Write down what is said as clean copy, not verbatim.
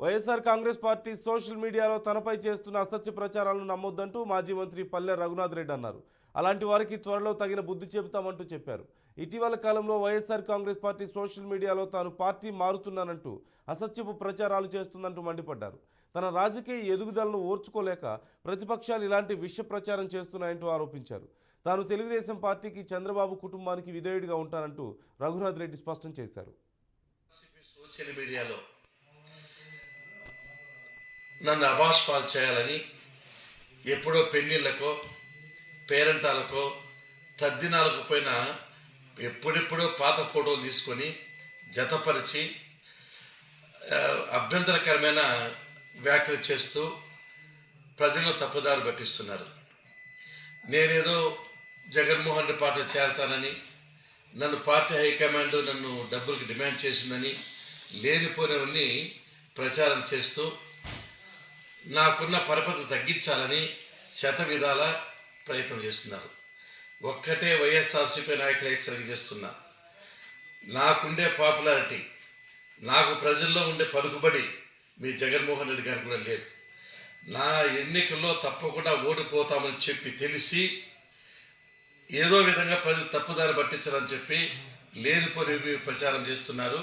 YSR Congress party social మీడియాలో తనపై చేస్తున్న అసత్య ప్రచారాలను నమ్మొద్దంటూ మాజీ మంత్రి పల్లె రఘునాథ్ రెడ్డి అన్నారు. అలాంటి వారికి త్వరలో తగిన బుద్ధి చెబుతామంటూ చెప్పారు. ఇటీవల కాలంలో వైఎస్ఆర్ కాంగ్రెస్ పార్టీ సోషల్ మీడియాలో తాను పార్టీ మారుతున్నానంటూ అసత్యపు ప్రచారాలు చేస్తుందంటూ మండిపడ్డారు. తన రాజకీయ ఎదుగుదలను ఓర్చుకోలేక ప్రతిపక్షాలు ఇలాంటి విష ప్రచారం చేస్తున్నాయంటూ ఆరోపించారు. తాను తెలుగుదేశం పార్టీకి, చంద్రబాబు కుటుంబానికి విధేయుడిగా ఉంటానంటూ రఘునాథ్ రెడ్డి స్పష్టం చేశారు. సోషల్ మీడియాలో నన్ను అభాస్పాలు చేయాలని ఎప్పుడో పెళ్ళిళ్ళకో పేరెంటాలకో తద్దినాలకు పోయిన ఎప్పుడెప్పుడో పాత ఫోటోలు తీసుకొని జతపరిచి అభ్యంతరకరమైన వ్యాఖ్యలు చేస్తూ ప్రజలను తప్పుదారి పట్టిస్తున్నారు. నేనేదో జగన్మోహన్ రెడ్డి పార్టీ చేరతానని, నన్ను పార్టీ హైకమాండ్ నన్ను డబ్బులకు డిమాండ్ చేసిందని లేనిపోయినవన్నీ ప్రచారం చేస్తూ నాకున్న పరపతి తగ్గించాలని శతవిధాల ప్రయత్నం చేస్తున్నారు. ఒక్కటే వైఎస్ఆర్సీపీ నాయకులు హెచ్చరిక చేస్తున్నా, నాకుండే పాపులారిటీ, నాకు ప్రజల్లో ఉండే పలుకుబడి మీ జగన్మోహన్ రెడ్డి గారికి కూడా లేదు. నా ఎన్నికల్లో తప్పకుండా ఓడిపోతామని చెప్పి తెలిసి ఏదో విధంగా ప్రజలు తప్పుదారి పట్టించాలని చెప్పి లేనిపోని ప్రచారం చేస్తున్నారు.